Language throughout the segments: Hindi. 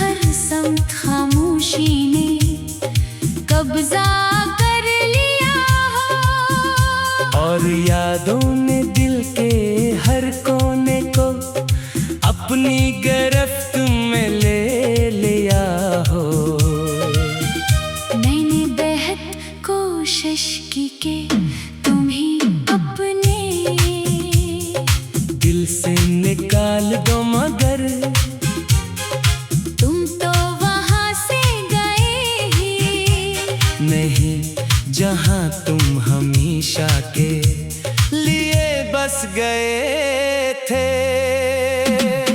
हर समत खामोशी ने कब्जा कर लिया हो, और यादों ने दिल के हर कोने को अपनी गिरफ्त में ले लिया हो। मैंने बेहद कोशिश की कि तुम ही अपने दिल से निकाल दो, मगर तुम तो वहां से गए ही नहीं, जहां तुम हमेशा के लिए बस गए थे।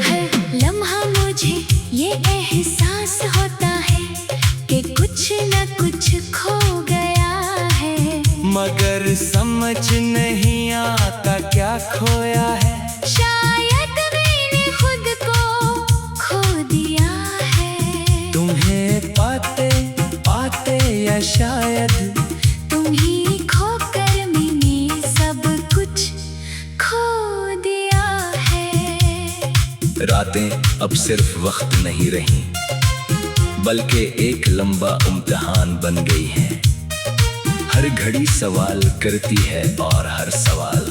हर लम्हा मुझे ये एहसास होता है कि कुछ न कुछ खो गया है, मगर समझ नहीं आता क्या खोया है। शायद मैंने खुद को खो दिया है। तुम्हें पाते पाते या शायद तुम ही खोकर मैंने सब कुछ खो दिया है। रातें अब सिर्फ वक्त नहीं रही, बल्कि एक लंबा इम्तिहान बन गई है। हर घड़ी सवाल करती है और हर सवाल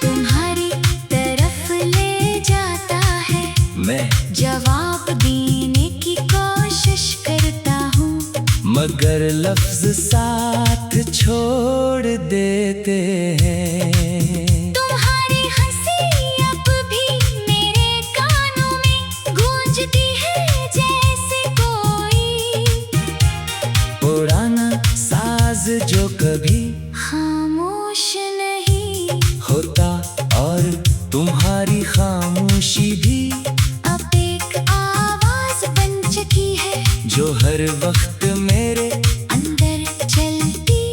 तुम्हारी तरफ ले जाता है। मैं जवाब देने की कोशिश करता हूँ, मगर लफ्ज साथ छोड़ देते हैं। तुम्हारी हंसी अब भी मेरे कानों में गूंजती है जैसे कोई पुराना साज जो कभी खामोश नहीं होता, और तुम्हारी खामोशी भी अब एक आवाज बन चुकी है, जो हर वक्त मेरे अंदर चलती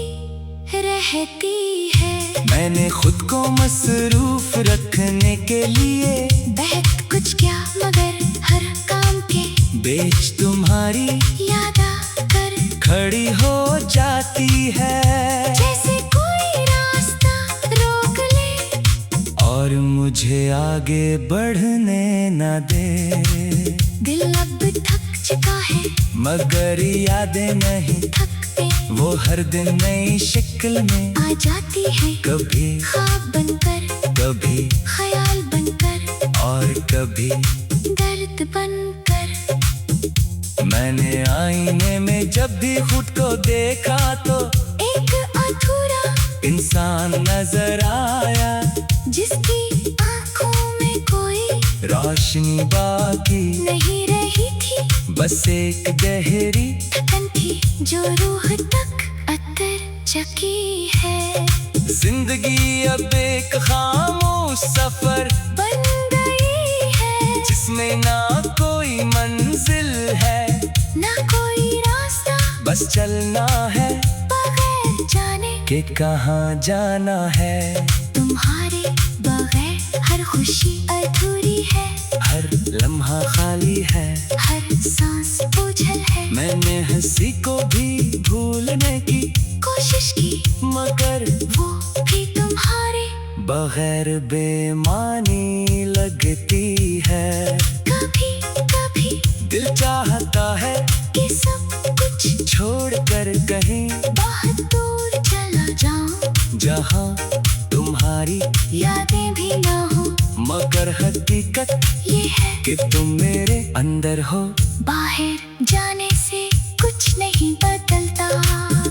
रहती है। मैंने खुद को मसरूफ रखने के लिए बहुत कुछ क्या, मगर हर काम के बेच तुम्हारी याद आकर खड़ी हो जाती है। जैसे कोई रास्ता रोक ले और मुझे आगे बढ़ने न दे। दिल अब थक चुका है, मगर यादें नहीं, थकते वो हर दिन नई शक्ल में आ जाती है। कभी ख्वाब बनकर, कभी ख्याल बनकर, और कभी दर्द बनकर। मैंने आईने में जब भी खुद को देखा तो एक अधूरा इंसान नजर आया, जिसकी आंखों में कोई रोशनी बाकी नहीं रही थी, बस एक गहरी थकन थी जो रूह तक अतर चकी है। जिंदगी अब एक खामोश सफर बन गई है, जिसमें ना कोई मंजिल है, ना कोई रास्ता, बस चलना है बगैर जाने कि कहाँ जाना है। तुम्हारे बगैर हर खुशी अधूरी है, हर लम्हा खाली है, हर सांस बोझल है। मैंने हंसी को भी भूलने की कोशिश की, मगर वो भी तुम्हारे बगैर बेमानी लगती है। कभी कभी दिल चाहता है कि सब कुछ छोड़कर कहीं बहुत दूर चला जाऊं, जहाँ तुम्हारी यादें भी ना हो, मगर हकीकत ये है कि तुम मेरे अंदर हो। बाहर जाने से कुछ नहीं बदलता।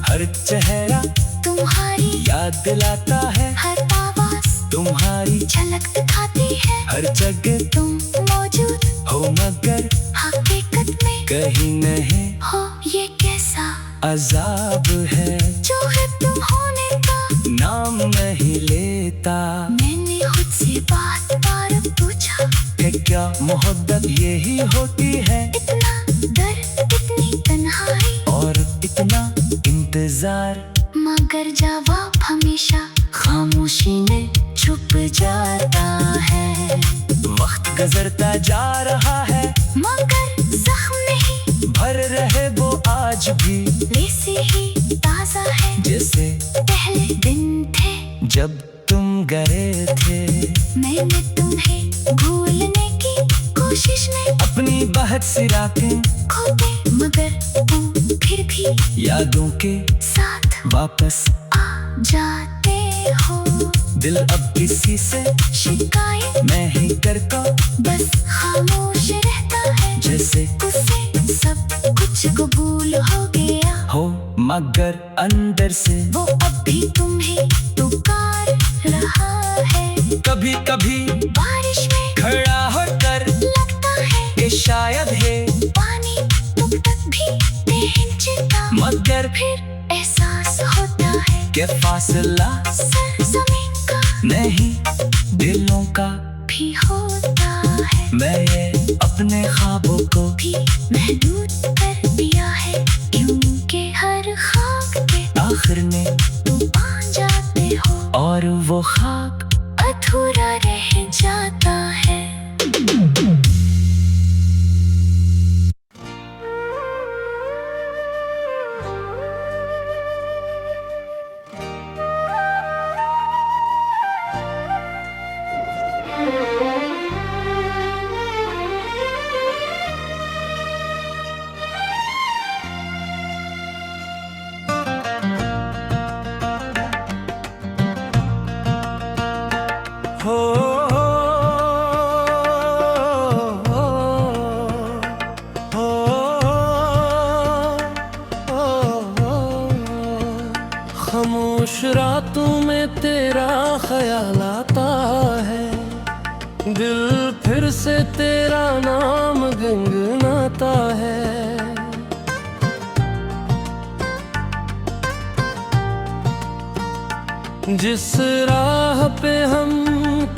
हर चेहरा तुम्हारी याद दिलाता है, हर आवाज तुम्हारी झलक दिखाती है। हर जगह तुम मौजूद हो, मगर हकीकत में कहीं नहीं। हो, ये कैसा अजाब है जो है तुम होने का नाम नहीं लेता। मैंने खुद से बार बार पूछा कि क्या मोहब्बत यही होती है, इतना दर्द, इतनी तन्हाई और इतना इंतजार, मगर जवाब हमेशा खामोशी में छुप जाता है। वक्त गुजरता जा रहा है, मगर जख्म नहीं भर रहे वो आज भी, वैसे ही ताजा है जैसे पहले दिन थे जब तुम गए थे। मैंने तुम्हें भूलने की कोशिश में अपनी बहुत सी रातें खोते मगर तुम फिर भी यादों के साथ वापस आ जाते हो। दिल अब किसी से शिकायत मैं ही करता, बस खामोश रहता है, जैसे उसे सब कुछ कबूल हो गया हो, मगर अंदर से वो अब भी तुम्हें पुकार रहा है। कभी कभी बारिश में खड़ा होकर लगता है कि शायद है, पानी तुम तक भी नहीं चिता, मगर फिर एहसास होता है के फासला सरजमीं का नहीं दिलों का भी होता है। मैं ये अपने ख्वाबों को भी महदूद कर दिया है, क्योंकि हर खाक के आखिर में तुम आ जाते हो और वो खाक अधूरा रह जाता है। हो खामोश रातों में तेरा ख्याल आता है, दिल फिर से तेरा नाम गुनगुनाता है। जिस राह पे हम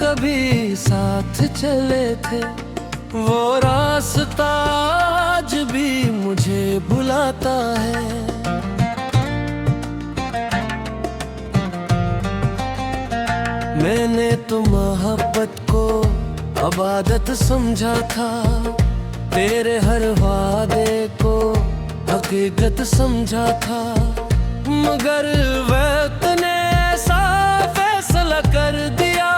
कभी साथ चले थे, वो रास्ता आज भी मुझे बुलाता है। मैंने तो मोहब्बत को इबादत समझा था, तेरे हर वादे को हकीकत समझा था, मगर वक्त ने ऐसा फैसला कर दिया,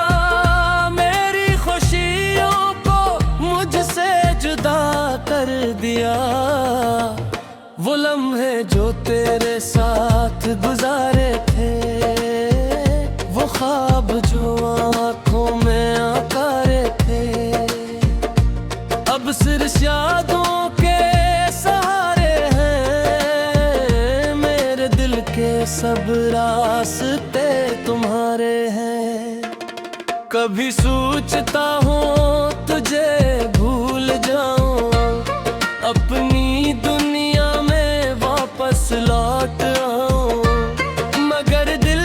मेरी खुशियों को मुझसे जुदा कर दिया। वो लम्हे जो तेरे साथ गुजारे थे, वो ख्वाब जो आँखों में आकारे थे, अब सिर्फ यादों के सहारे हैं, मेरे दिल के सब रास्ते तुम्हारे हैं। कभी सोचता हूँ तुझे भूल जाऊं, अपनी दुनिया में वापस लौट आऊं, मगर दिल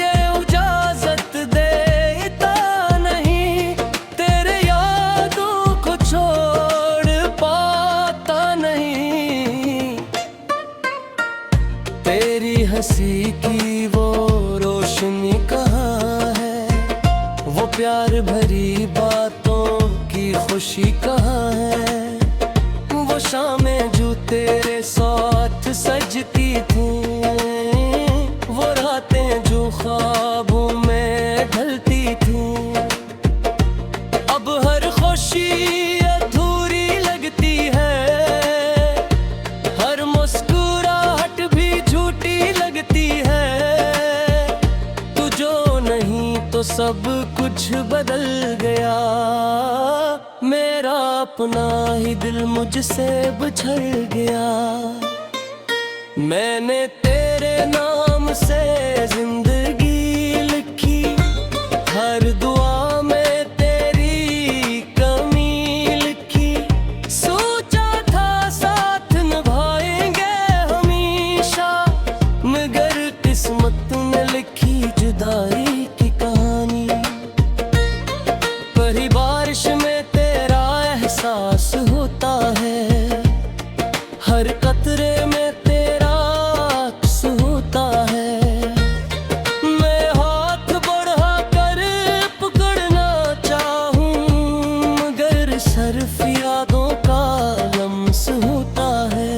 ये इजाजत देता नहीं, तेरे यादों को छोड़ पाता नहीं। तेरी हंसी की वो रोशनी कहाँ है, वो प्यार भरी बातों की खुशी कहाँ है, वो शामें जो तेरे साथ सजती थी, वो रातें जो ख्वाबों में ढलती थी, अब हर खुशी अधूरी लगती है, हर मुस्कुराहट भी झूठी लगती है। तू जो नहीं तो सब कुछ बदल गया, मेरा अपना ही दिल मुझसे बिछड़ गया। मैंने तेरे नाम से जिंदगी लिखी, हर दुआ में तेरी कमी लिखी, सोचा था साथ निभाएंगे हमेशा, मगर किस्मत ने लिखी जुदाई की कहानी। पर बारिश में तेरा एहसास होता है, हर कतरे में तेरा अक्स होता है। मैं हाथ बढ़ा कर पकड़ना चाहूं, मगर सिर्फ यादों का लम्स होता है।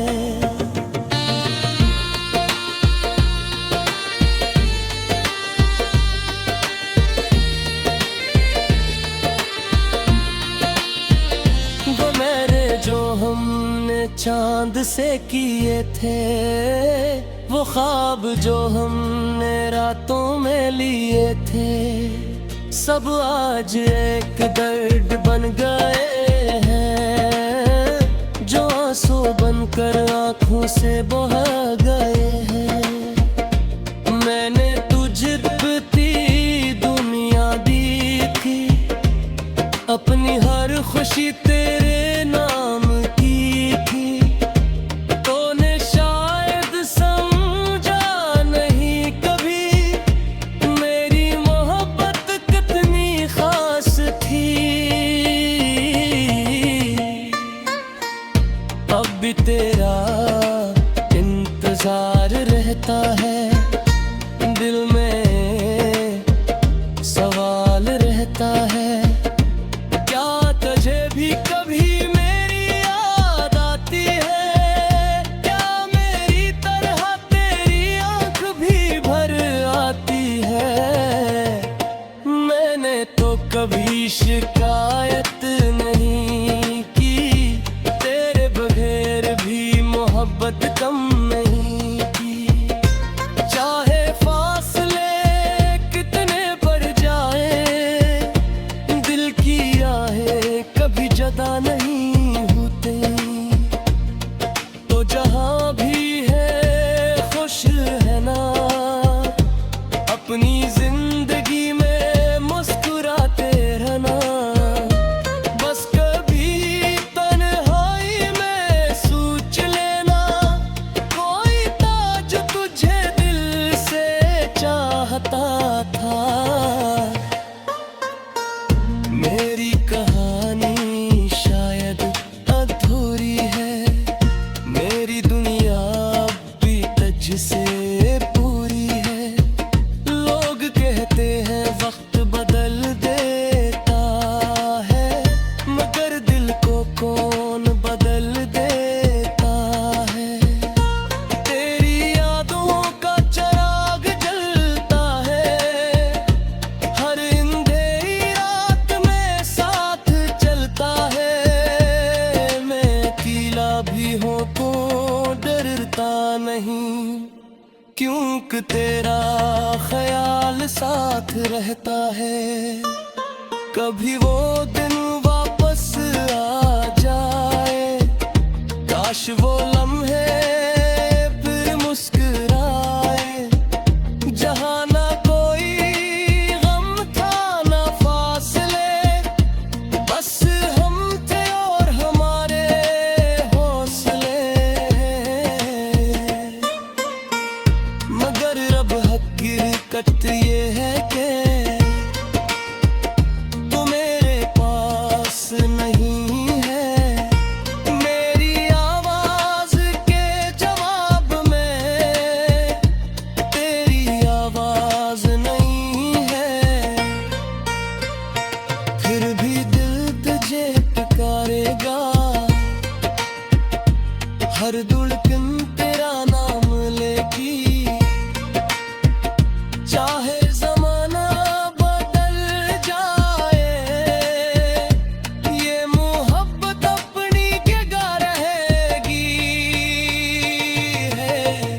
वो मेरे जो हम चांद से किए थे, वो ख्वाब जो हमने रातों में लिए थे, सब आज एक दर्द बन गए हैं, जो आंसू बनकर आंखों से बह गए हैं। मैंने तुझ पे दुनिया दी थी, अपनी हर खुशी तेरे नाम की थी, तूने शायद समझा नहीं कभी मेरी मोहब्बत कितनी खास थी। अब भी तेरा इंतजार रहता है, दिल में सवाल रहता है, तुझे भी कभी मेरी याद आती है, क्या मेरी तरह तेरी आंख भी भर आती है। मैंने तो कभी शिकायत नहीं की, तेरे बगैर भी मोहब्बत कम नहीं की। चाहे फासले कितने बढ़ जाए, दिल की आहें कभी जदा नहीं होते, तो जहां भी है खुश है ना, अपनी जिंदगी में मुस्कुराते रहना। बस कभी तन्हाई में सोच लेना, कोई ताज तुझे दिल से चाहता था। मेरी कहानी शायद अधूरी है, मेरी दुनिया भी तुझसे पूरी है। लोग कहते हैं वक्त बदल देता है, मगर दिल को कौन बदल देता है। तेरी यादों का चिराग जलता है, हर अंधेरी रात में साथ चलता है। मैं अकेला भी हूँ तो डरता नहीं, क्योंकि तेरा ख्याल साथ रहता है। कभी वो दिन वापस आ जाए, काश वो लम्हे फिर मुस्कुराए, जहाँ ना कोई गम था ना फासले, बस हम थे और हमारे हौसले। मगर अब हकीकत ये है कि तू मेरे पास नहीं है, मेरी आवाज के जवाब में तेरी आवाज नहीं है। फिर भी दिल तुझे पुकारेगा, हर धड़कन तेरा नाम लेगी। चाहे जमाना बदल जाए, ये मोहब्बत अपनी जगह रहेगी है।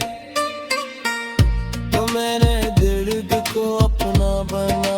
तो मैंने दर्द को अपना बना